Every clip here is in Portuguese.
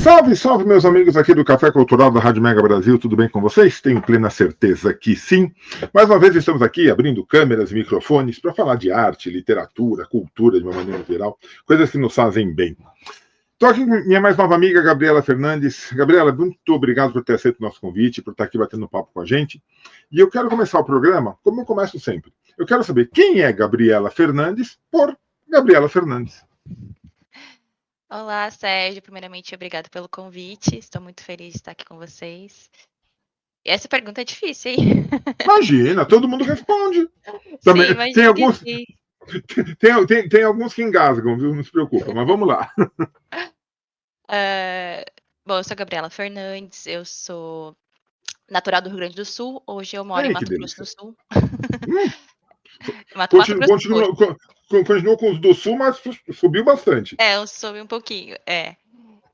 Salve, salve, meus amigos aqui do Café Cultural da Rádio Mega Brasil, tudo bem com vocês? Tenho plena certeza que sim. Mais uma vez estamos aqui abrindo câmeras e microfones para falar de arte, literatura, cultura de uma maneira geral, coisas que nos fazem bem. Estou aqui com minha mais nova amiga, Gabriela Fernandes. Gabriela, muito obrigado por ter aceito o nosso convite, por estar aqui batendo papo com a gente. E eu quero começar o programa, como eu começo sempre. Eu quero saber quem é Gabriela Fernandes por Gabriela Fernandes. Olá, Sérgio. Primeiramente, obrigado pelo convite. Estou muito feliz de estar aqui com vocês. E essa pergunta é difícil, hein? Imagina, todo mundo responde. Também, Sim, imagino que sim. Tem alguns que engasgam, viu? Não se preocupa, mas vamos lá. Bom, eu sou a Gabriela Fernandes, eu sou natural do Rio Grande do Sul. Hoje eu moro em Ei, que Mato Grosso delícia. do Sul. Hum, Mato Grosso do Sul. Continuou com os do Sul, mas subiu bastante. Eu soube um pouquinho,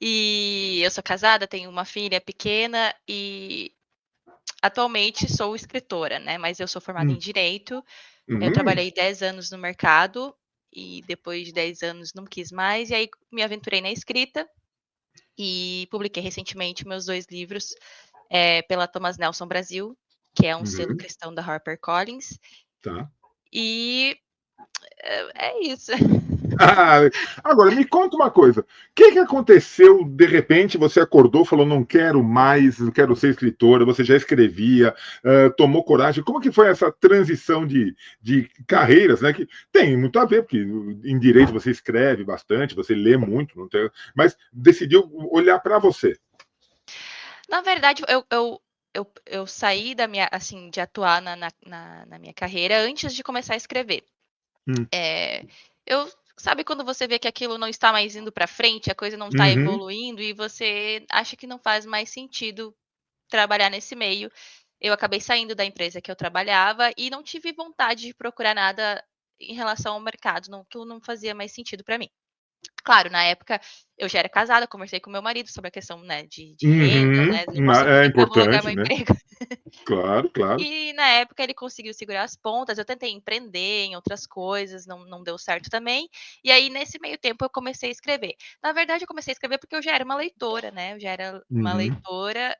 E eu sou casada, tenho uma filha pequena e atualmente sou escritora, né? Mas eu sou formada em Direito. Eu trabalhei 10 anos no mercado e depois de 10 anos não quis mais. E aí me aventurei na escrita e publiquei recentemente meus 2 livros pela Thomas Nelson Brasil, que é um selo cristão da HarperCollins. Tá. E é isso. Agora, me conta uma coisa. O que aconteceu, de repente, você acordou, falou, não quero mais, quero ser escritora, você já escrevia, tomou coragem. Como que foi essa transição de carreiras, né? Que tem muito a ver, porque em direito você escreve bastante, você lê muito, não tem, mas decidiu olhar para você. Na verdade, eu saí da minha, assim, de atuar na minha carreira antes de começar a escrever. Sabe quando você vê que aquilo não está mais indo para frente, a coisa não está evoluindo e você acha que não faz mais sentido trabalhar nesse meio. Eu acabei saindo da empresa que eu trabalhava e não tive vontade de procurar nada em relação ao mercado, aquilo não fazia mais sentido para mim. Claro, na época eu já era casada, conversei com meu marido sobre a questão, né, de renda, né, não posso É simplesmente largar importante, meu né? emprego. Claro, claro. E na época ele conseguiu segurar as pontas, eu tentei empreender em outras coisas, não deu certo também. E aí, nesse meio tempo, eu comecei a escrever. Na verdade, eu comecei a escrever porque eu já era uma leitora, né? Eu já era uma leitora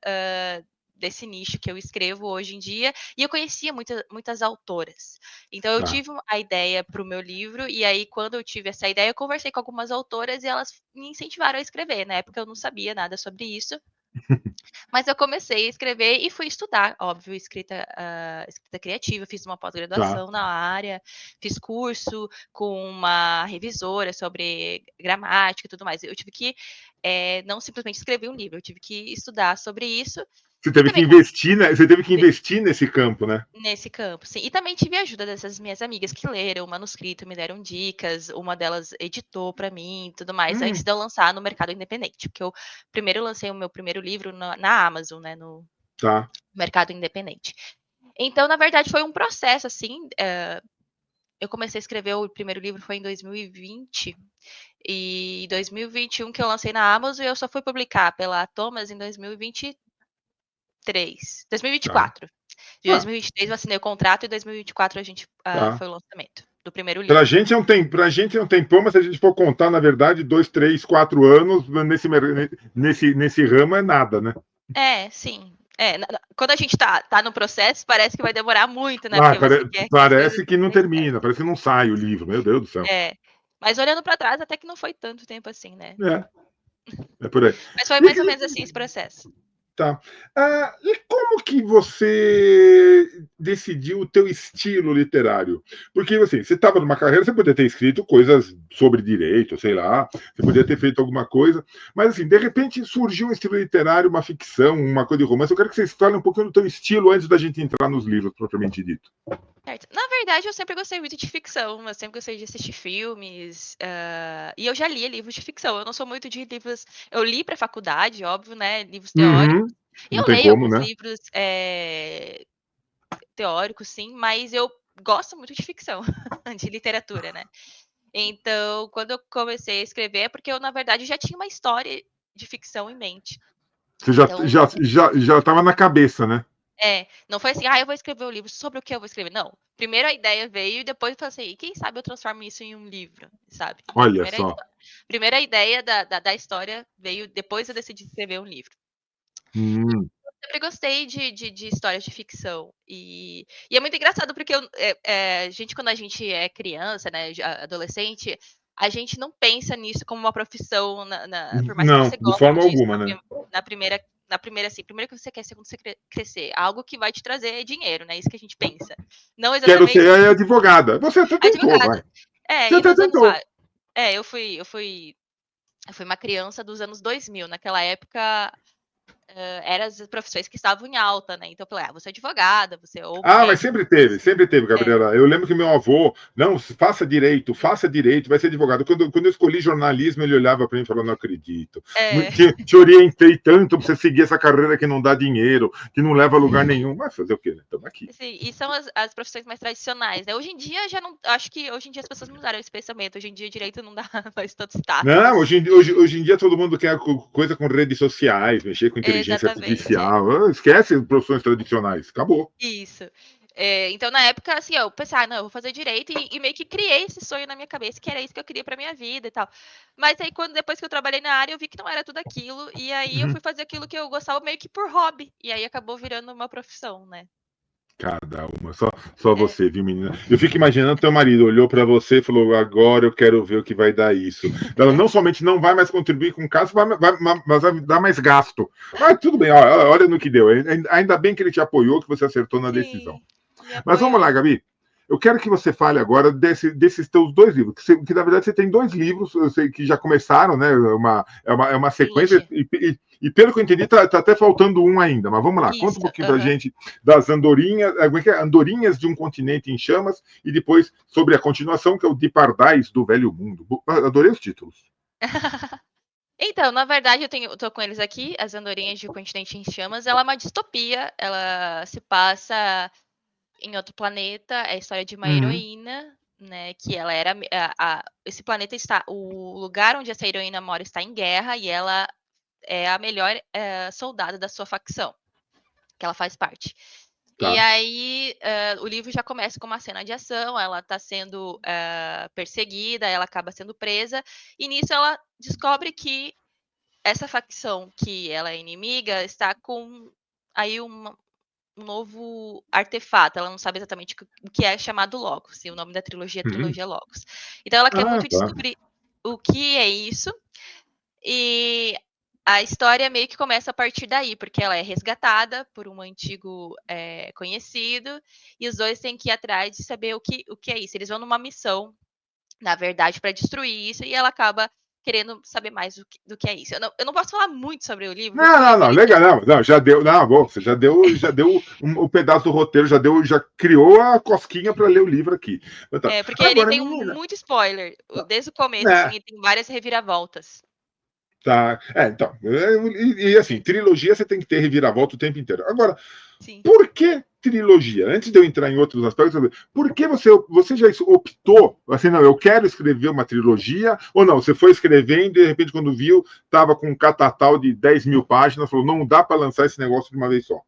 desse nicho que eu escrevo hoje em dia, e eu conhecia muitas autoras. Então, eu tive a ideia para o meu livro, e aí, quando eu tive essa ideia, eu conversei com algumas autoras e elas me incentivaram a escrever. Na época, eu não sabia nada sobre isso. Mas eu comecei a escrever e fui estudar, óbvio, escrita criativa, fiz uma pós-graduação na área, fiz curso com uma revisora sobre gramática e tudo mais. Eu tive que não simplesmente escrever um livro, eu tive que estudar sobre isso. Você teve que investir, né? Você teve que investir nesse campo, né? Nesse campo, sim. E também tive a ajuda dessas minhas amigas que leram o manuscrito, me deram dicas. Uma delas editou para mim e tudo mais, antes de eu lançar no mercado independente. Porque eu primeiro lancei o meu primeiro livro na Amazon, né? No mercado independente. Então, na verdade, foi um processo, assim. Eu comecei a escrever o primeiro livro foi em 2020. E em 2021 que eu lancei na Amazon, e eu só fui publicar pela Thomas em 2024. De 2023 eu assinei o contrato e em 2024 a gente foi o lançamento do primeiro livro. Pra gente é um tempão, mas se a gente for contar, na verdade, 2, 3, 4 anos nesse ramo é nada, né? Sim. Quando a gente tá no processo, parece que vai demorar muito, né? Porque você quer parece que não termina, parece que não sai o livro, meu Deus do céu. Mas olhando para trás, até que não foi tanto tempo assim, né? É por aí. Mas foi mais ou menos assim esse processo. Tá. E como que você decidiu o teu estilo literário? Porque, assim, você estava numa carreira, você poderia ter escrito coisas sobre direito, sei lá, você poderia ter feito alguma coisa, mas, assim, de repente surgiu um estilo literário, uma ficção, uma coisa de romance. Eu quero que você fale um pouquinho do teu estilo antes da gente entrar nos livros, propriamente dito. Certo. Na verdade, eu sempre gostei muito de ficção, eu sempre gostei de assistir filmes, e eu já lia livros de ficção. Eu não sou muito de livros. Eu li para faculdade, óbvio, né? Livros teóricos. E eu leio alguns livros teóricos, sim, mas eu gosto muito de ficção, de literatura, né? Então, quando eu comecei a escrever, é porque eu, na verdade, já tinha uma história de ficção em mente. Você já estava na cabeça, né? Não foi assim, eu vou escrever um livro, sobre o que eu vou escrever. Não. Primeiro a ideia veio e depois eu falei assim, quem sabe eu transformo isso em um livro, sabe? Então, Olha só. primeira ideia da história veio depois eu decidi escrever um livro. Hum. Eu sempre gostei de histórias de ficção. E é muito engraçado porque quando a gente é criança, né, adolescente, a gente não pensa nisso como uma profissão, por mais que Não, você de goste forma disso alguma, né? na primeira, assim, primeiro que você quer, segundo você crescer, algo que vai te trazer dinheiro, né? Isso que a gente pensa. Não Quero ser exatamente advogada. Você até tentou, vai. advogada. Você E até nos anos tentou. lá, eu fui uma criança dos anos 2000. Naquela época, eram as profissões que estavam em alta, né? Então eu falei, você é advogada, você ou Mas médico. sempre teve, É, Gabriela. Eu lembro que meu avô, não, faça direito, vai ser advogado. Quando eu escolhi jornalismo, ele olhava para mim e falou: não acredito. é. Te orientei tanto para você seguir essa carreira que não dá dinheiro, que não leva a lugar nenhum. Mas fazer o quê, né? Estamos aqui. Sim, e são as profissões mais tradicionais, né? Hoje em dia já não. Acho que hoje em dia as pessoas mudaram esse pensamento. Hoje em dia direito não dá mais tanto Não, status. hoje em dia todo mundo quer coisa com redes sociais, mexer com inteligência Exatamente. artificial. Esquece profissões tradicionais. Acabou. Isso. Então, na época, assim, eu pensei, não, eu vou fazer direito e meio que criei esse sonho na minha cabeça, que era isso que eu queria pra minha vida e tal. Mas aí, depois que eu trabalhei na área, eu vi que não era tudo aquilo, e aí eu Uhum. fui fazer aquilo que eu gostava meio que por hobby, e aí acabou virando uma profissão, né? Cada uma, só É, você, viu, menina? Eu fico imaginando teu marido olhou para você e falou: agora eu quero ver o que vai dar isso. Ela não somente não vai mais contribuir com o caso, mas vai dar mais gasto. Mas tudo bem, olha no que deu. Ainda bem que ele te apoiou, que você acertou na decisão. sim, me Mas vamos lá, apoiou. Gabi. Eu quero que você fale agora desses teus dois livros, que na verdade você tem dois livros, eu sei que já começaram, né? É uma sequência, Trilogia. e pelo que eu entendi, tá até faltando um ainda. Mas vamos lá, conta um Isso, pouquinho pra gente das Andorinhas de um Continente em Chamas, e depois sobre a continuação, que é o De Pardais do Velho Mundo. Adorei os títulos. Então, na verdade, eu tô com eles aqui, As Andorinhas de um Continente em Chamas. Ela é uma distopia, ela se passa em outro planeta, é a história de uma Uhum. heroína, né, que ela era esse planeta o lugar onde essa heroína mora está em guerra e ela é a melhor soldada da sua facção, que ela faz parte. E Tá. aí, o livro já começa com uma cena de ação, ela está sendo perseguida, ela acaba sendo presa, e nisso ela descobre que essa facção que ela é inimiga está com aí um novo artefato. Ela não sabe exatamente o que é chamado Logos. E o nome da trilogia é Uhum. Trilogia Logos. Então ela quer muito Tá. descobrir o que é isso. E a história meio que começa a partir daí, porque ela é resgatada por um antigo conhecido, e os dois têm que ir atrás de saber o que é isso. Eles vão numa missão, na verdade, para destruir isso, e ela acaba querendo saber mais do que é isso. Eu não posso falar muito sobre o livro, porque o livro Não, ele legal, não, já deu, não, bom, você já deu um pedaço do roteiro, já criou a cosquinha para ler o livro aqui. Tá. porque ele Agora, tem menina, muito spoiler. Desde o começo, assim, né? ele tem várias reviravoltas. Tá. Então, assim, trilogia você tem que ter reviravolta o tempo inteiro. Agora, Sim. por que trilogia? Antes de eu entrar em outros aspectos, por que você já optou, assim, não, eu quero escrever uma trilogia, ou não, você foi escrevendo e de repente quando viu, estava com um catatal de 10 mil páginas, falou, não dá para lançar esse negócio de uma vez só.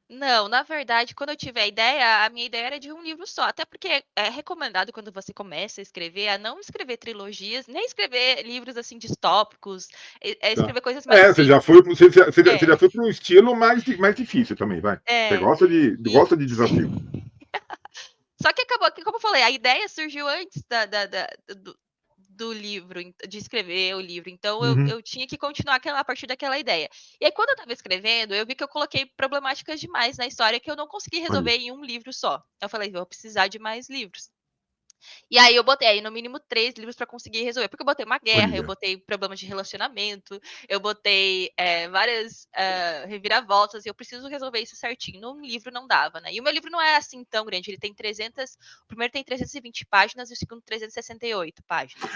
Não, na verdade, quando eu tive a ideia, a minha ideia era de um livro só. Até porque é recomendado quando você começa a escrever, a não escrever trilogias, nem escrever livros assim distópicos, Tá. escrever coisas mais simples. Você já É, foi para um estilo mais difícil também, vai. Você é. E gosta de desafio. só que acabou que, como eu falei, a ideia surgiu antes do livro, de escrever o livro. Então Uhum. eu tinha que continuar a partir daquela ideia. E aí, quando eu estava escrevendo, eu vi que eu coloquei problemáticas demais na história que eu não consegui Olha. resolver em um livro só. Eu falei, vou precisar de mais livros. E aí eu botei aí no mínimo 3 livros para conseguir resolver, porque eu botei uma guerra, eu Olha. botei problemas de relacionamento, eu botei várias reviravoltas, e eu preciso resolver isso certinho. Num livro não dava, né? E o meu livro não é assim tão grande, ele tem 300, o primeiro tem 320 páginas e o segundo 368 páginas.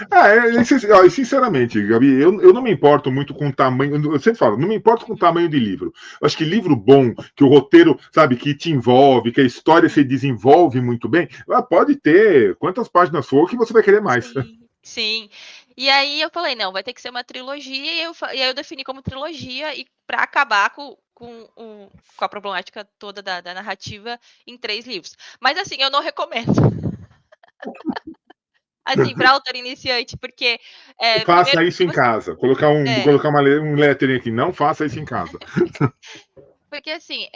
Sinceramente, Gabi, eu não me importo muito com o tamanho. Eu sempre falo, não me importo com o tamanho de livro. Eu acho que livro bom, que o roteiro, sabe, que te envolve, que a história se desenvolve muito bem, pode ter quantas páginas for que você vai querer mais. Sim, sim. E aí eu falei, não, vai ter que ser uma trilogia, e aí eu defini como trilogia, e para acabar com a problemática toda da narrativa em 3 livros. Mas assim, eu não recomendo. Assim, para autor iniciante, porque, Faça primeiro isso porque em você casa. Colocar um lettering aqui. Não faça isso em casa. porque assim,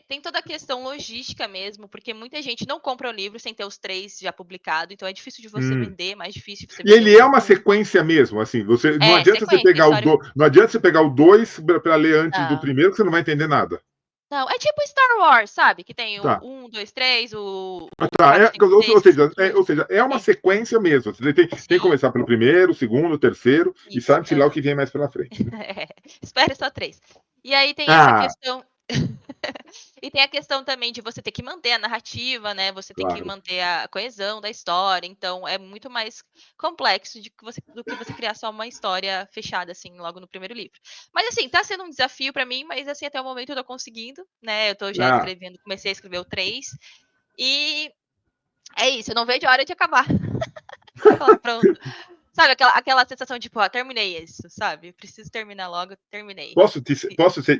tem toda a questão logística mesmo, porque muita gente não compra o livro sem ter os 3 já publicado, então é difícil de você Hum. vender, mais difícil de você E vender o ele é uma segundo. sequência mesmo, assim, você não adianta você Sequência, pegar história. não adianta você pegar o 2 para ler antes do Não. primeiro, que você não vai entender nada. Não, é tipo Star Wars, sabe? Que tem o Tá. 1, 2, 3, o Tá, 4, 5, 6, que são ou filmes. seja, é uma Sim, sequência mesmo. Você tem que sim, começar pelo primeiro, segundo, terceiro, e isso. sabe-se lá o que vem mais pela frente. Espere só 3. E aí tem essa Ah, questão. E tem a questão também de você ter que manter a narrativa, né? Você tem que claro. manter a coesão da história. Então é muito mais complexo do que você criar só uma história fechada, assim, logo no primeiro livro. Mas assim, tá sendo um desafio para mim, mas assim, até o momento eu tô conseguindo, né? Eu tô já Ah, escrevendo, comecei a escrever o 3. E é isso, eu não vejo a hora de acabar. Falar, pronto. Sabe, aquela sensação de, tipo, terminei isso, sabe? Preciso terminar logo, terminei.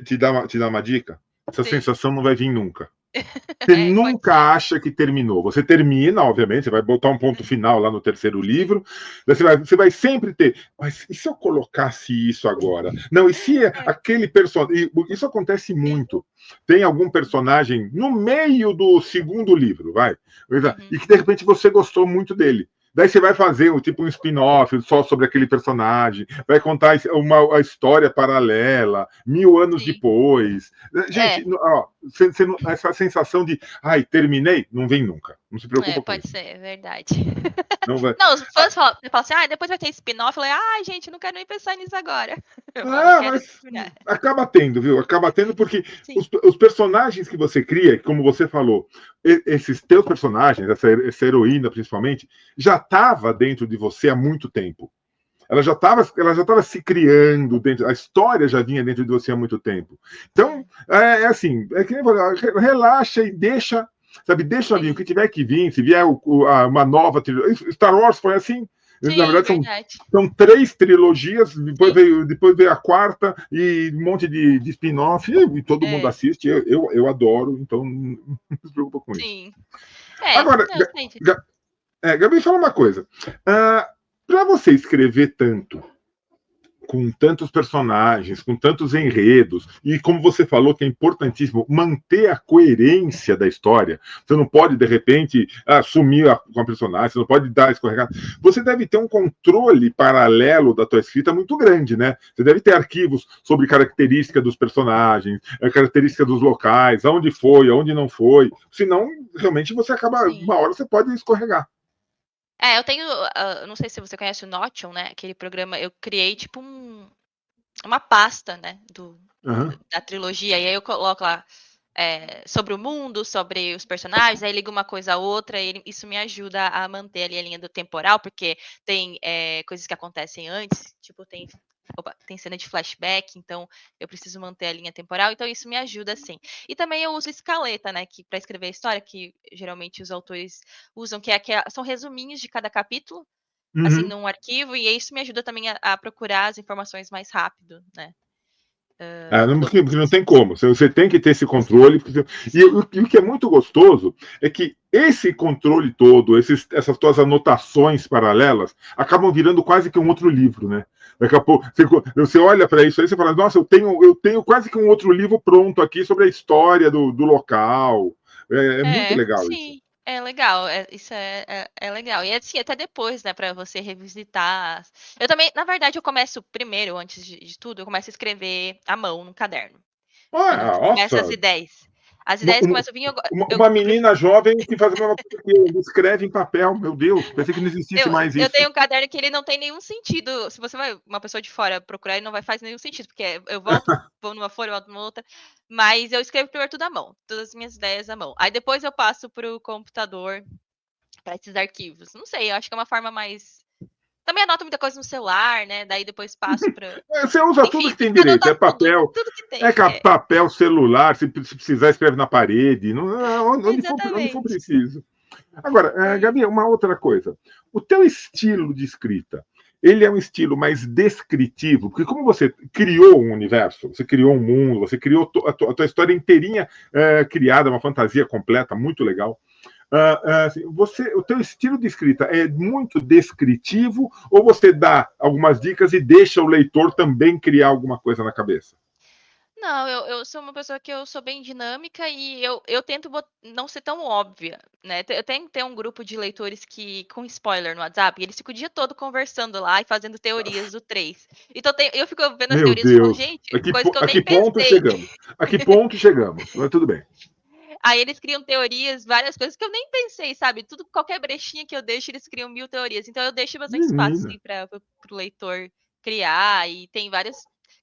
te dar uma dica? Essa Sim. sensação não vai vir nunca. Você Pode ser. nunca acha que terminou. Você termina, obviamente, você vai botar um ponto final lá no terceiro livro. Você vai sempre ter. Mas e se eu colocasse isso agora? Não, e se É, aquele personagem. Isso acontece muito. Tem algum personagem no meio do segundo livro, vai. uhum, E que de repente você gostou muito dele. Daí você vai fazer tipo um spin-off só sobre aquele personagem, vai contar a história paralela, 1000 anos sim. depois. É, Gente, ó, essa sensação de, ai, terminei, não vem nunca. Não se preocupa com pode isso. ser, é verdade. Não vai. Não, os fãs falam assim, depois vai ter spin-off. Eu falei, ai, gente, não quero nem pensar nisso agora. Eu falo, Ah, quero mas terminar. acaba tendo, viu? Acaba tendo porque Sim, os personagens que você cria, como você falou, esses teus personagens, essa heroína principalmente, já estava dentro de você há muito tempo. Ela já estava se criando dentro, a história já vinha dentro de você há muito tempo. Então, é assim, é que nem eu falei, relaxa e deixa, sabe, deixa vir o sim. que tiver que vir, se vier uma nova trilogia. Star Wars foi assim, na Sim, verdade verdade. são 3 trilogias, Sim, depois veio a quarta e um monte de spin-off, e todo mundo é, assiste, eu adoro, então não se preocupa com isso. sim. Agora, Não, entendi. Gabi, fala uma coisa. Para você escrever tanto, com tantos personagens, com tantos enredos, e como você falou que é importantíssimo manter a coerência da história. Você não pode, de repente, sumir com a personagem, você não pode dar escorregada. Você deve ter um controle paralelo da tua escrita muito grande, né? Você deve ter arquivos sobre característica dos personagens, característica dos locais, aonde foi, aonde não foi. Senão, realmente, você acaba, Sim. uma hora você pode escorregar. Eu tenho, não sei se você conhece o Notion, né? Aquele programa, eu criei tipo uma pasta, né? Uhum. Da trilogia, e aí eu coloco lá sobre o mundo, sobre os personagens, aí liga uma coisa a outra, e isso me ajuda a manter ali a linha do temporal, porque tem coisas que acontecem antes, tipo, tem cena de flashback, então eu preciso manter a linha temporal, então isso me ajuda, sim. E também eu uso escaleta, né, que para escrever a história, que geralmente os autores usam, são resuminhos de cada capítulo, assim, Uhum. num arquivo, e isso me ajuda também a procurar as informações mais rápido, né, Não, do porque não tem como. Você tem que ter esse controle. E o que é muito gostoso é que esse controle todo, essas tuas anotações paralelas, acabam virando quase que um outro livro, né? Daqui a pouco você olha para isso aí e você fala: nossa, eu tenho quase que um outro livro pronto aqui sobre a história do local. É muito legal isso. Sim, é legal, isso é legal. E assim, até depois, né, para você revisitar. Eu também, na verdade, eu começo primeiro, antes de tudo, eu começo a escrever à mão no caderno. Quando começa as Nossa, ideias. As uma, ideias começam a vir, uma menina jovem que faz a mesma coisa que eu, escreve em papel. Meu Deus, pensei que não existisse mais eu isso. tenho um caderno que ele não tem nenhum sentido. Se você vai, uma pessoa de fora procurar, ele não vai fazer nenhum sentido, porque eu vou numa folha, volto numa outra, mas eu escrevo primeiro tudo à mão, todas as minhas ideias à mão. Aí depois eu passo para o computador para esses arquivos. Não sei, eu acho que é uma forma mais. Também anoto muita coisa no celular, né? Daí depois passo para. Você usa tudo Enfim, que tem tem que direito. anotar É tudo, papel, tudo que tem. papel, celular. Se precisar, escreve na parede. Onde for Exatamente. preciso. Agora, É. Gabi, uma outra coisa. O teu estilo de escrita, ele é um estilo mais descritivo, porque como você criou um universo, você criou um mundo, você criou a tua história inteirinha criada, uma fantasia completa, muito legal. Assim, o teu estilo de escrita é muito descritivo ou você dá algumas dicas e deixa o leitor também criar alguma coisa na cabeça? Não, eu sou uma pessoa que eu sou bem dinâmica e eu tento não ser tão óbvia, né. Eu tenho que ter um grupo de leitores que com spoiler no WhatsApp, e eles ficam o dia todo conversando lá e fazendo teorias do 3. Então eu fico vendo as Meu teorias e falo: Deus, "Gente, coisa que eu a nem que ponto pensei". chegamos? A que ponto chegamos? Mas tudo bem. Aí eles criam teorias, várias coisas que eu nem pensei, sabe, tudo qualquer brechinha que eu deixo, eles criam 1000 teorias. Então eu deixo bastante espaço, Menina. assim, para o leitor criar e tem várias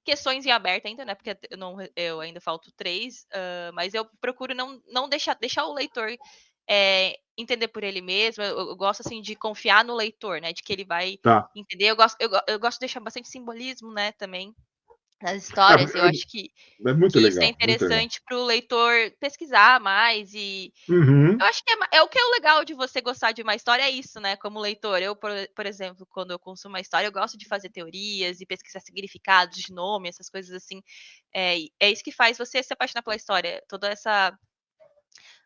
questões em aberto ainda, né, porque eu ainda falto 3, mas eu procuro não deixar o leitor, entender por ele mesmo. Eu gosto, assim, de confiar no leitor, né, de que ele vai Tá. entender. Eu gosto de deixar bastante simbolismo, né, também, nas Ah, histórias. Eu acho é muito que isso é legal, muito legal. interessante para o leitor pesquisar mais e Uhum. eu acho que é o que é o legal de você gostar de uma história é isso, né, como leitor. Eu, por exemplo, quando eu consumo uma história, eu gosto de fazer teorias e pesquisar significados de nome, essas coisas assim. E é isso que faz você se apaixonar pela história, toda essa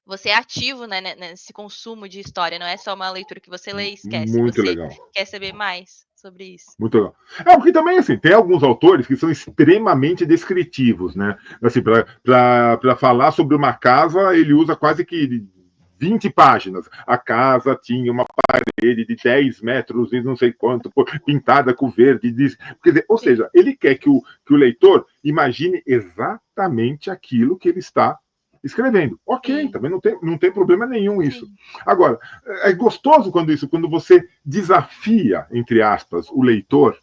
você é ativo, né, nesse consumo de história, não é só uma leitura que você lê e esquece, Muito você legal. quer saber mais sobre isso. Muito legal. Porque também, assim, tem alguns autores que são extremamente descritivos, né? Assim, para falar sobre uma casa, ele usa quase que 20 páginas. A casa tinha uma parede de 10 metros e não sei quanto, pintada com verde. Quer dizer, ou Sim, seja, ele quer que o leitor imagine exatamente aquilo que ele está escrevendo. Ok, sim, também não tem problema nenhum isso. sim. Agora, é gostoso quando você desafia, entre aspas, o leitor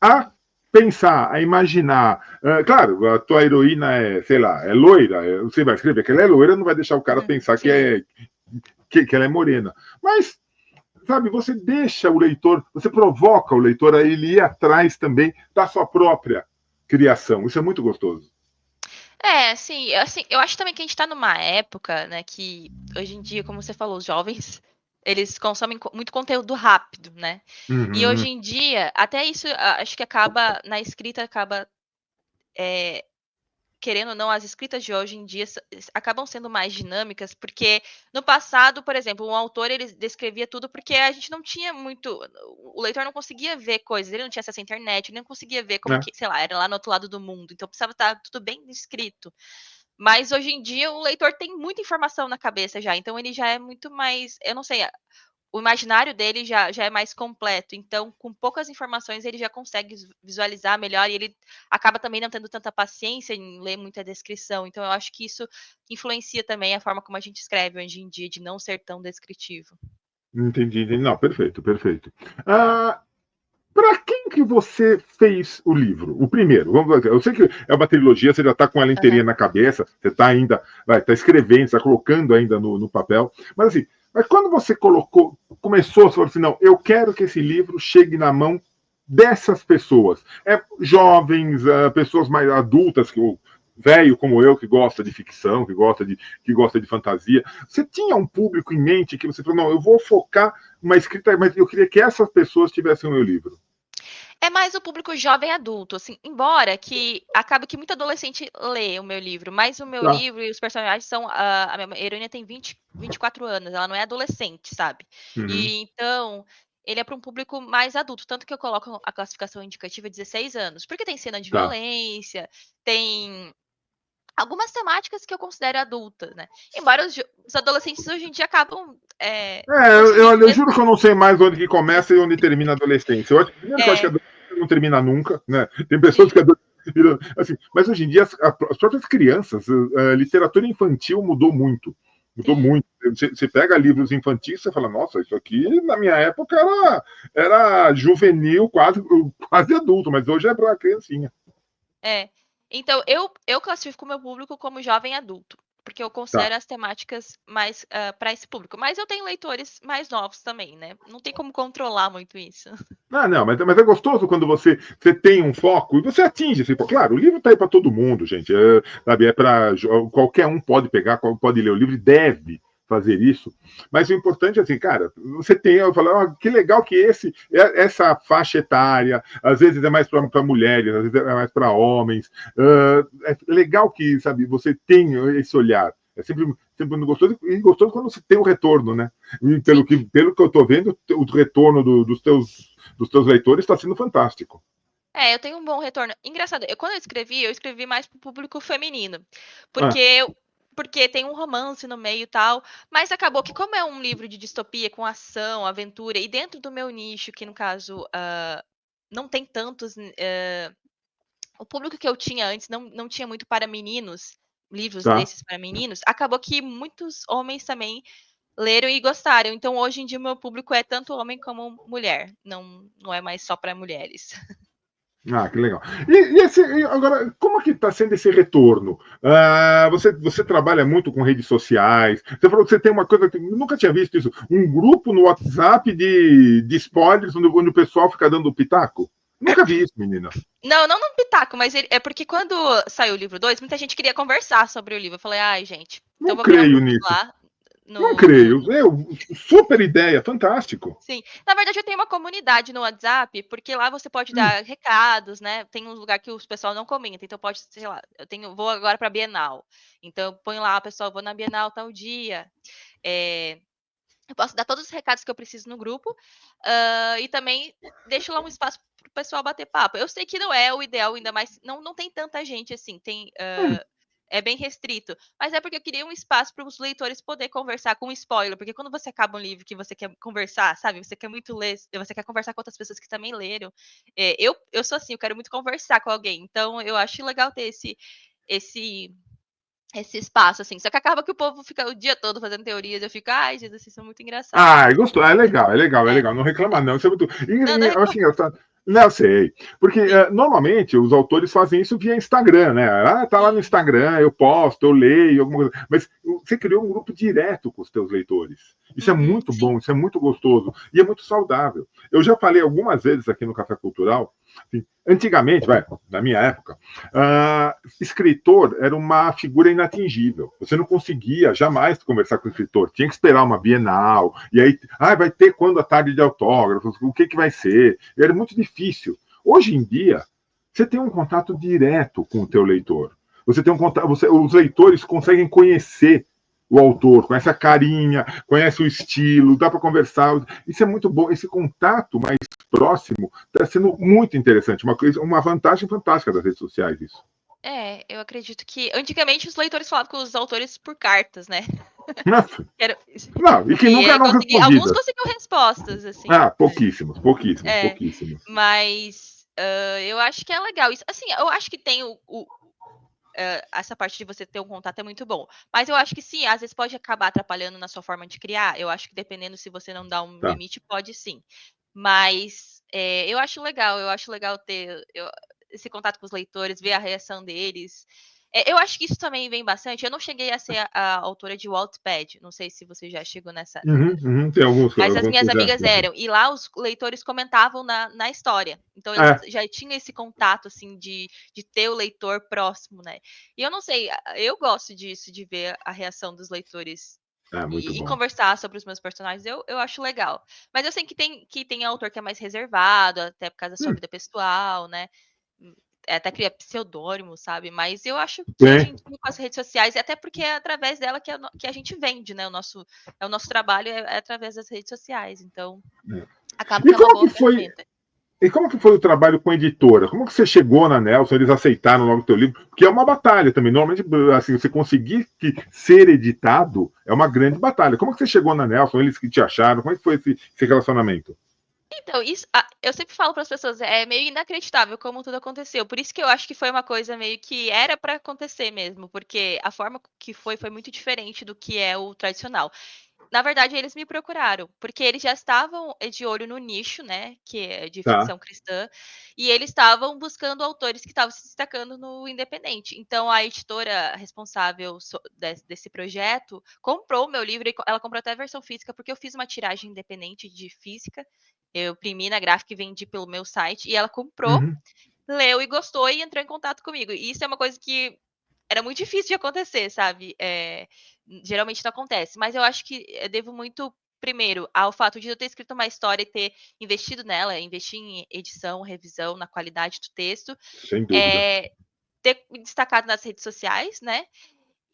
a pensar, a imaginar. Claro, a tua heroína é, sei lá, é loira, você vai escrever que ela é loira, não vai deixar o cara pensar Sim. que ela é morena. Mas, sabe, você deixa o leitor, você provoca o leitor a ele ir atrás também da sua própria criação. Isso é muito gostoso. É, sim, assim, eu acho também que a gente tá numa época, né, que hoje em dia, como você falou, os jovens, eles consomem muito conteúdo rápido, né. E Uhum. hoje em dia, até isso, acho que acaba na escrita acaba, eh, querendo ou não, as escritas de hoje em dia acabam sendo mais dinâmicas, porque no passado, por exemplo, um autor ele descrevia tudo porque a gente não tinha muito, o leitor não conseguia ver coisas, ele não tinha acesso à internet, ele não conseguia ver como Né? que, sei lá, era lá no outro lado do mundo, então precisava estar tudo bem escrito. Mas hoje em dia o leitor tem muita informação na cabeça já, então ele já é muito mais, eu não sei, o imaginário dele já é mais completo, então com poucas informações ele já consegue visualizar melhor e ele acaba também não tendo tanta paciência em ler muita descrição, então eu acho que isso influencia também a forma como a gente escreve hoje em dia, de não ser tão descritivo. Entendi, entendi. Não, perfeito, perfeito. Ah, para quem que você fez o livro? O primeiro? Eu sei que é uma trilogia, você já está com ela inteirinha Aham. na cabeça, você está ainda, está escrevendo, está colocando ainda no papel. Mas assim, mas quando você começou, você falou assim, não, eu quero que esse livro chegue na mão dessas pessoas. Jovens, pessoas mais adultas, velho como eu, que gosta de ficção, que gosta de fantasia. Você tinha um público em mente que você falou, não, eu vou focar uma escrita, mas eu queria que essas pessoas tivessem o meu livro. É mais o público jovem adulto, assim, embora que acabe que muito adolescente lê o meu livro, mas o meu Tá. livro e os personagens são a minha heroína tem 24 anos, ela não é adolescente, sabe. Uhum. E então, ele é para um público mais adulto, tanto que eu coloco a classificação indicativa 16 anos, porque tem cena de Tá. violência, tem algumas temáticas que eu considero adultas, né. Embora os adolescentes hoje em dia acabam, consumindo Eu mesmo. juro que eu não sei mais onde que começa e onde termina a adolescência. Primeiro que eu acho que a É, adolescência não termina nunca, né? Tem pessoas que sim, assim, mas hoje em dia as próprias crianças, a literatura infantil mudou muito. Mudou sim. muito. Você pega livros infantis, você fala, nossa, isso aqui na minha época era juvenil, quase adulto, mas hoje é para criancinha. É. Então eu classifico o meu público como jovem adulto, porque eu Tá. considero as temáticas mais, para esse público. Mas eu tenho leitores mais novos também, né, não tem como controlar muito isso. Não, mas é gostoso quando você tem um foco e você atinge esse foco. Claro, o livro está aí para todo mundo, gente. Sabe, qualquer um pode pegar, pode ler o livro e deve fazer isso. Mas o importante é assim, cara, você tem, eu falo, oh, que legal que essa faixa etária, às vezes é mais para mulheres, às vezes é mais para homens. É legal que, sabe, você tem esse olhar. É sempre gostoso, e gostoso quando você tem o retorno, né? E pelo que eu estou vendo, o retorno dos teus leitores está sendo fantástico. Eu tenho um bom retorno. Engraçado, quando eu escrevi mais pro público feminino. Ah, Porque tem um romance no meio e tal. Mas acabou que, como é um livro de distopia com ação, aventura, e dentro do meu nicho, que no caso não tem tantos. O público que eu tinha antes não tinha muito para meninos, livros tá. desses para meninos, acabou que muitos homens também leram e gostaram. Então, hoje em dia, o meu público é tanto homem como mulher. Não é mais só para mulheres. Ah, que legal. Agora, como que está sendo esse retorno? Você trabalha muito com redes sociais. Você falou que você tem uma coisa que eu nunca tinha visto isso: um grupo no WhatsApp de spoilers onde o pessoal fica dando pitaco. Nunca vi isso, menina. Não no pitaco, mas é porque quando saiu o livro 2, muita gente queria conversar sobre o livro. Eu falei, ai, gente, então Não eu vou criar um creio grupo nisso. lá Não no. creio. Super ideia, fantástico. Sim. Na verdade, eu tenho uma comunidade no WhatsApp, porque lá você pode dar recados, né? Tem um lugar que o pessoal não comenta, então pode, sei lá, vou agora para Bienal. Então, eu ponho lá, pessoal, vou na Bienal tal dia. Eu posso dar todos os recados que eu preciso no grupo, e também deixo lá um espaço para o pessoal bater papo. Eu sei que não é o ideal, ainda mais. Não tem tanta gente assim, é bem restrito. Mas é porque eu queria um espaço para os leitores poder conversar com spoiler. Porque quando você acaba um livro que você quer conversar, sabe? Você quer muito ler, você quer conversar com outras pessoas que também leram. Eu sou assim, eu quero muito conversar com alguém. Então eu acho legal ter esse espaço, assim. Só que acaba que o povo fica o dia todo fazendo teorias. Eu fico, ai, Jesus, vocês são muito engraçados. Gostou. É legal, é legal, é É. legal. Não reclama, não. Isso é muito. Não Eu acho reclamo. engraçado. Não, eu sei. Porque Sim, normalmente os autores fazem isso via Instagram, né? Tá lá no sim. Instagram, eu posto, eu leio, alguma coisa. Mas você criou um grupo direto com os teus leitores. Isso é Uhum, muito sim. bom, isso é muito gostoso e é muito saudável. Eu já falei algumas vezes aqui no Café Cultural. Assim, antigamente, na minha época, escritor era uma figura inatingível. Você não conseguia jamais conversar com o escritor. Tinha que esperar uma Bienal. E aí, vai ter quando a tarde de autógrafos? O que vai ser? Era muito difícil. Hoje em dia, você tem um contato direto com o teu leitor. Você tem um contato, os leitores conseguem conhecer o autor, conhece a carinha, conhece o estilo, dá para conversar. Isso é muito bom. Esse contato mais próximo está sendo muito interessante. Uma vantagem fantástica das redes sociais, isso. Eu acredito que antigamente os leitores falavam com os autores por cartas, né? Nossa. Era- Não, e que E nunca aí eram alguns respondidas. conseguiam respostas, assim. Pouquíssimos, pouquíssimos, É, pouquíssimos. mas eu acho que é legal isso. Assim, eu acho que tem essa parte de você ter um contato é muito bom. Mas eu acho que sim, às vezes pode acabar atrapalhando na sua forma de criar. Eu acho que dependendo se você não dá um Tá. limite, pode sim. Mas eu acho legal ter esse contato com os leitores, ver a reação deles. Eu acho que isso também vem bastante. Eu não cheguei a ser a autora de Wattpad, não sei se você já chegou nessa. Tem alguns, Mas as alguns que minhas já. amigas eram. E lá os leitores comentavam na história. Então eles É, já tinham esse contato, assim, de ter o leitor próximo, né? E eu não sei, eu gosto disso, de ver a reação dos leitores muito e bom. conversar sobre os meus personagens. Eu acho legal. Mas eu sei que tem autor que é mais reservado, até por causa da sua vida pessoal, né? Até cria pseudônimo, sabe? Mas eu acho que hoje Tem. em dia, com as redes sociais, até porque é através dela que a gente vende, né? O nosso trabalho é através das redes sociais. Então, acaba E que é uma como que boa foi? ferramenta. E como que foi o trabalho com a editora? Como que você chegou na Nelson? Eles aceitaram logo o teu livro? Porque é uma batalha também. Normalmente, assim, você conseguir ser editado é uma grande batalha. Como que você chegou na Nelson? Eles que te acharam? Como é que foi esse relacionamento? Então, isso, eu sempre falo para as pessoas, é meio inacreditável como tudo aconteceu. Por isso que eu acho que foi uma coisa meio que era para acontecer mesmo, porque a forma que foi muito diferente do que é o tradicional. Na verdade, eles me procuraram, porque eles já estavam de olho no nicho, né, que é de Tá. ficção cristã, e eles estavam buscando autores que estavam se destacando no independente. Então, a editora responsável desse projeto comprou o meu livro, e ela comprou até a versão física, porque eu fiz uma tiragem independente de física, eu imprimi na gráfica e vendi pelo meu site, e ela comprou, Uhum. leu e gostou e entrou em contato comigo. E isso é uma coisa que era muito difícil de acontecer, sabe? Geralmente não acontece, mas eu acho que eu devo muito, primeiro, ao fato de eu ter escrito uma história e ter investido nela, investir em edição, revisão, na qualidade do texto, Sem dúvida. ter me destacado nas redes sociais, né?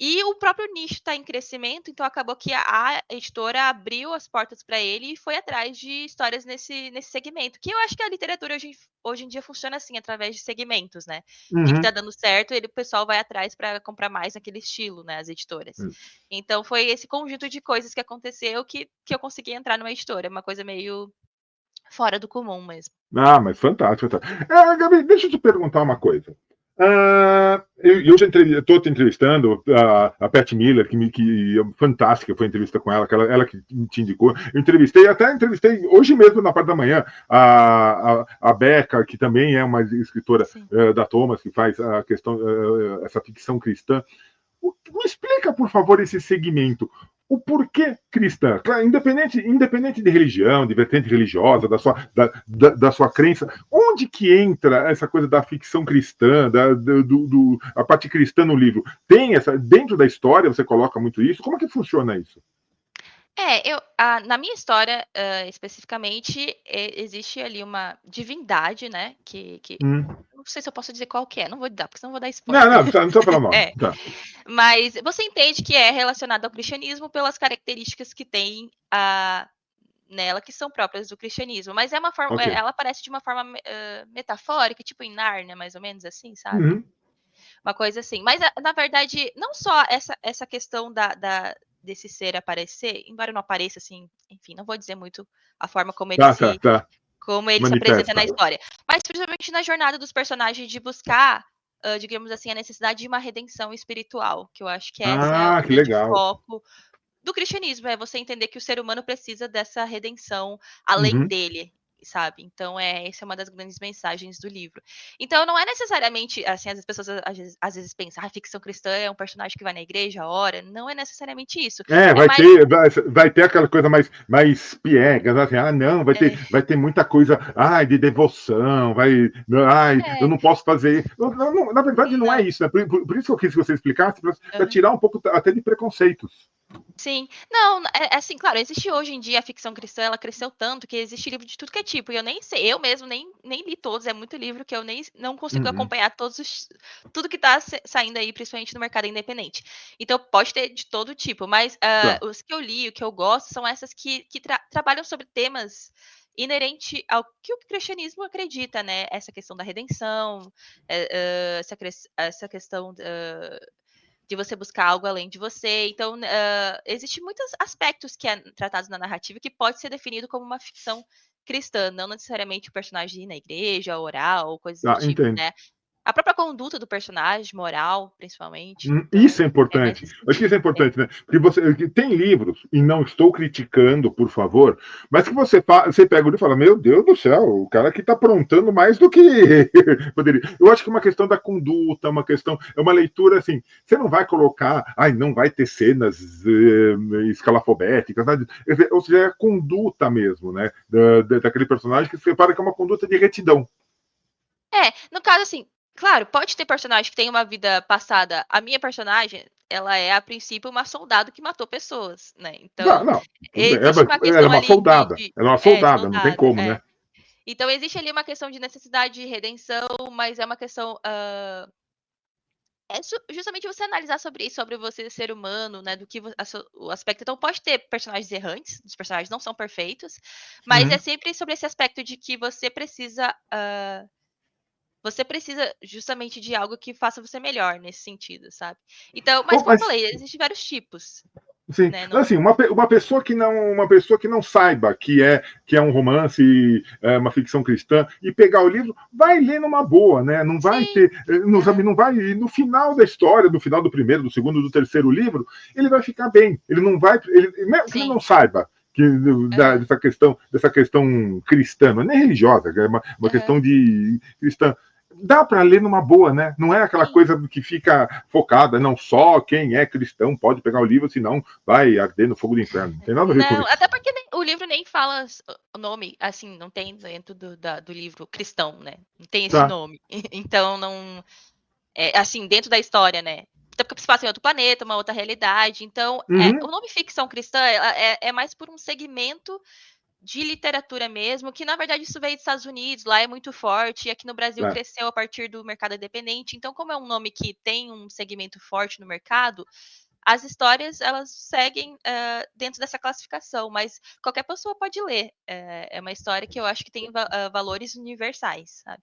E o próprio nicho está em crescimento, então acabou que a editora abriu as portas para ele e foi atrás de histórias nesse segmento. Que eu acho que a literatura hoje em dia funciona assim, através de segmentos, né? O que Uhum. está dando certo, o pessoal vai atrás para comprar mais naquele estilo, né? As editoras. Então foi esse conjunto de coisas que aconteceu que eu consegui entrar numa editora. Uma coisa meio fora do comum mesmo. Ah, mas fantástico. Gabi, deixa eu te perguntar uma coisa. Eu já estou te entrevistando a Pat Miller, que é fantástica, foi entrevista com ela que te indicou. Eu entrevistei hoje mesmo, na parte da manhã, a Becca, que também é uma escritora da Thomas, que faz a questão, essa ficção cristã. Me explica, por favor, esse segmento. O porquê cristã? Claro, independente de religião, de vertente religiosa, da sua crença, onde que entra essa coisa da ficção cristã, a parte cristã no livro? Tem essa, dentro da história você coloca muito isso? Como é que funciona isso? Na minha história, especificamente, existe ali uma divindade, né? Não sei se eu posso dizer qual que é, não vou dar, porque senão eu vou dar spoiler. Não precisa falar nome. Tá. Mas você entende que é relacionado ao cristianismo pelas características que tem nela que são próprias do cristianismo. Mas é uma forma, Okay. ela aparece de uma forma metafórica, tipo em Nárnia, mais ou menos assim, sabe? Uhum. Uma coisa assim. Mas, na verdade, não só essa questão desse ser aparecer, embora não apareça assim, enfim, não vou dizer muito a forma como ele como ele se apresenta na história, mas principalmente na jornada dos personagens de buscar, digamos assim, a necessidade de uma redenção espiritual, que eu acho que esse é o grande foco do cristianismo, é você entender que o ser humano precisa dessa redenção além dele, sabe? Então, essa é uma das grandes mensagens do livro. Então, não é necessariamente, assim, as pessoas às vezes pensam, ficção cristã é um personagem que vai na igreja, ora. Não é necessariamente isso. Vai ter aquela coisa mais piegas, assim, não, vai ter muita coisa, de devoção, eu não posso fazer. Na verdade, não é isso, né? Por isso que eu quis que você explicasse, para tirar um pouco até de preconceitos. Sim. Não, assim, claro, existe hoje em dia a ficção cristã, ela cresceu tanto que existe livro de tudo que é tipo, e eu nem sei, eu mesmo nem li todos, é muito livro que eu não consigo acompanhar tudo que tá saindo aí, principalmente no mercado independente. Então pode ter de todo tipo, mas os que eu li, o que eu gosto, são essas que trabalham sobre temas inerente ao que o cristianismo acredita, né? Essa questão da redenção, essa questão de você buscar algo além de você. Então, existem muitos aspectos que é tratados na narrativa que pode ser definido como uma ficção cristã, não necessariamente o personagem ir na igreja, orar ou coisas do tipo, Entendo. né? A própria conduta do personagem, moral, principalmente. Então, Isso é importante. Acho que isso é importante, né? Porque tem livros, e não estou criticando, por favor, mas que você pega o livro e fala: Meu Deus do céu, o cara aqui está aprontando mais do que poderia. Eu acho que é uma questão da conduta, é uma leitura assim. Você não vai colocar, não vai ter cenas escalafobéticas, ou seja, é a conduta mesmo, né? Daquele personagem que você repara que é uma conduta de retidão. No caso, assim, claro, pode ter personagem que tem uma vida passada. A minha personagem, ela é, a princípio, uma soldado que matou pessoas, né? Então, Não, tudo bem. existe uma Ela é questão uma ali soldada. Ela é uma soldada, não tem como, né? Então, existe ali uma questão de necessidade de redenção, mas é uma questão... justamente você analisar sobre isso, sobre você ser humano, né? Do que o aspecto. Então, pode ter personagens errantes, os personagens não são perfeitos, mas é sempre sobre esse aspecto de que você precisa... Você precisa justamente de algo que faça você melhor nesse sentido, sabe? Então, mas como eu falei, existem vários tipos. Sim, né? Assim, uma pessoa que não saiba que é um romance, uma ficção cristã, e pegar o livro, vai ler numa boa, né? Não vai ter, não vai, no final da história, no final do primeiro, do segundo, do terceiro livro, ele vai ficar bem. Ele não vai, mesmo que ele não saiba dessa questão cristã, não é nem religiosa, é uma questão de cristã. Dá para ler numa boa, né? Não é aquela coisa que fica focada, não só quem é cristão pode pegar o livro, senão vai arder no fogo do inferno. Não tem nada a ver com isso. Até porque o livro nem fala o nome, assim, não tem dentro do livro cristão, né? Não tem esse nome. Então, não... assim, dentro da história, né? Até porque se passa em outro planeta, uma outra realidade. Então, o nome ficção cristã é mais por um segmento de literatura mesmo, que na verdade isso veio dos Estados Unidos, lá é muito forte, e aqui no Brasil cresceu a partir do mercado independente. Então, como é um nome que tem um segmento forte no mercado, as histórias elas seguem dentro dessa classificação, mas qualquer pessoa pode ler. É uma história que eu acho que tem valores universais, sabe?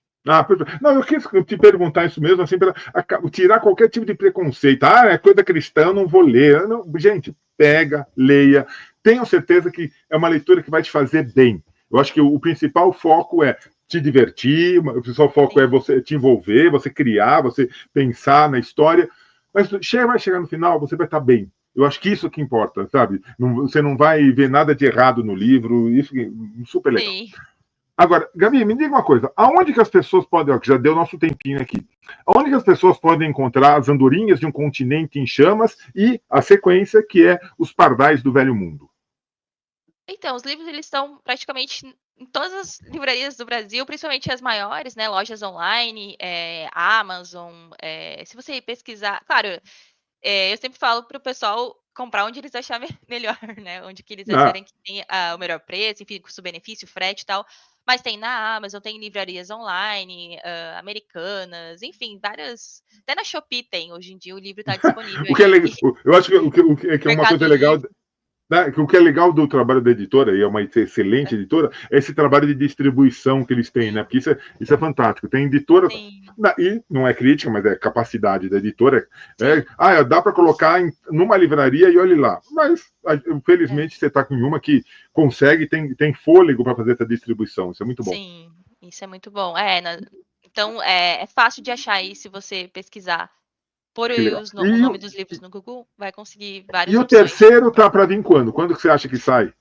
Não, eu quis te perguntar isso mesmo, assim, para tirar qualquer tipo de preconceito. É coisa cristã, eu não vou ler. Não, gente, pega, leia. Tenho certeza que é uma leitura que vai te fazer bem. Eu acho que o principal foco é te divertir, o principal foco é você te envolver, você criar, você pensar na história. Mas vai chegar no final, você vai estar bem. Eu acho que isso que importa, sabe? Você não vai ver nada de errado no livro, isso é super legal. Sim. Agora, Gabi, me diga uma coisa, aonde que as pessoas podem, que já deu nosso tempinho aqui, aonde que as pessoas podem encontrar as andorinhas de um continente em chamas e a sequência que é Os Pardais do Velho Mundo? Então, os livros eles estão praticamente em todas as livrarias do Brasil, principalmente as maiores, né, lojas online, Amazon, se você pesquisar, claro, eu sempre falo para o pessoal comprar onde eles acharem melhor, né, onde que eles acharem que tem o melhor preço, enfim, custo-benefício, frete e tal. Mas tem na Amazon, tem livrarias online, americanas, enfim, várias. Até na Shopee tem, hoje em dia o livro está disponível. O que é legal, eu acho que é uma coisa legal. O que é legal do trabalho da editora, e é uma excelente editora, é esse trabalho de distribuição que eles têm, né? Porque isso é fantástico. Tem editora, e não é crítica, mas é capacidade da editora. Dá para colocar numa livraria e olhe lá. Mas, felizmente, você está com uma que consegue, tem fôlego para fazer essa distribuição. Isso é muito bom. Sim, isso é muito bom. Então, é fácil de achar aí se você pesquisar. Por o nome dos livros no Google, vai conseguir várias opções. E o terceiro tá para vir quando? Quando que você acha que sai?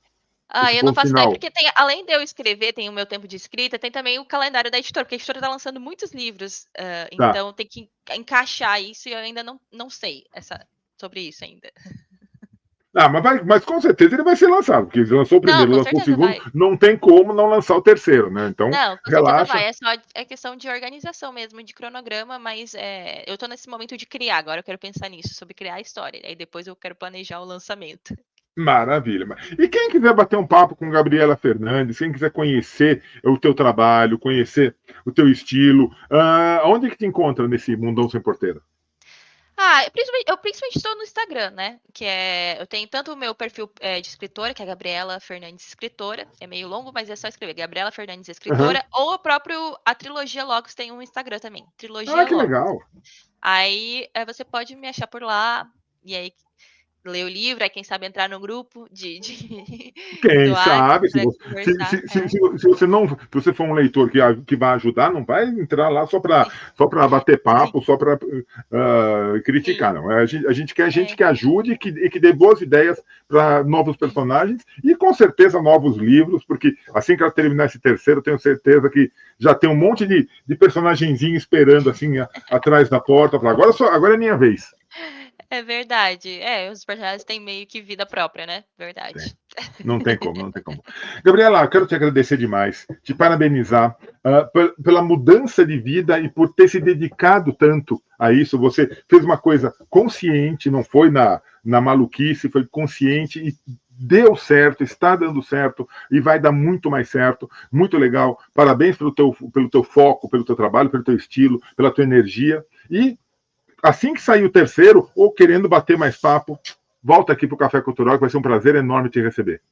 Eu não faço ideia, porque além de eu escrever, tem o meu tempo de escrita, tem também o calendário da editora, porque a editora tá lançando muitos livros, então tem que encaixar isso e eu ainda não sei sobre isso ainda. Mas com certeza ele vai ser lançado, porque ele lançou o primeiro, lançou o segundo, não tem como não lançar o terceiro, né? Então, relaxa. Vai, é só questão de organização mesmo, de cronograma, mas eu tô nesse momento de criar, agora eu quero pensar nisso, sobre criar a história, aí depois eu quero planejar o lançamento. Maravilha. E quem quiser bater um papo com Gabriela Fernandes, quem quiser conhecer o teu trabalho, conhecer o teu estilo, onde que te encontra nesse mundão sem porteira? Eu principalmente estou no Instagram, né? Eu tenho tanto o meu perfil de escritora, que é a Gabriela Fernandes Escritora, é meio longo, mas é só escrever Gabriela Fernandes Escritora, ou a Trilogia Logos tem um Instagram também, Trilogia Logos. Que legal! Aí você pode me achar por lá, e aí ler o livro, aí quem sabe entrar no grupo quem sabe, se você for um leitor que vai ajudar, não vai entrar lá só para bater papo, só para criticar, não. A gente quer gente que ajude e que dê boas ideias para novos personagens e com certeza novos livros, porque assim que ela terminar esse terceiro, eu tenho certeza que já tem um monte de personagenzinho esperando assim atrás da porta. Agora é minha vez. É verdade. Os personagens têm meio que vida própria, né? Verdade. Não tem como. Gabriela, eu quero te agradecer demais, te parabenizar pela mudança de vida e por ter se dedicado tanto a isso. Você fez uma coisa consciente, não foi na maluquice, foi consciente e deu certo, está dando certo e vai dar muito mais certo. Muito legal. Parabéns pelo teu foco, pelo teu trabalho, pelo teu estilo, pela tua energia. E assim que sair o terceiro, ou querendo bater mais papo, volta aqui para o Café Cultural, que vai ser um prazer enorme te receber.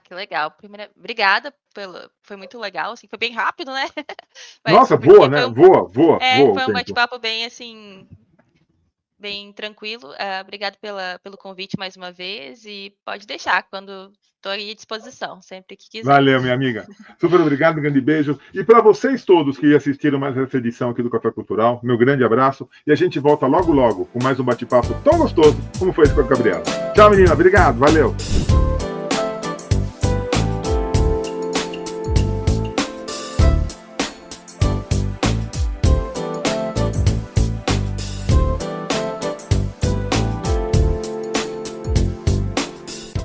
Que legal. Obrigada foi muito legal, assim, foi bem rápido, né? Nossa, voa, né? Voa. Foi um bate-papo bem, assim, bem tranquilo. Obrigado pelo convite mais uma vez e pode deixar, quando estou aí à disposição, sempre que quiser. Valeu, minha amiga. Super obrigado, um grande beijo. E para vocês todos que assistiram mais essa edição aqui do Café Cultural, meu grande abraço. E a gente volta logo com mais um bate-papo tão gostoso como foi esse com a Gabriela. Tchau, menina. Obrigado. Valeu.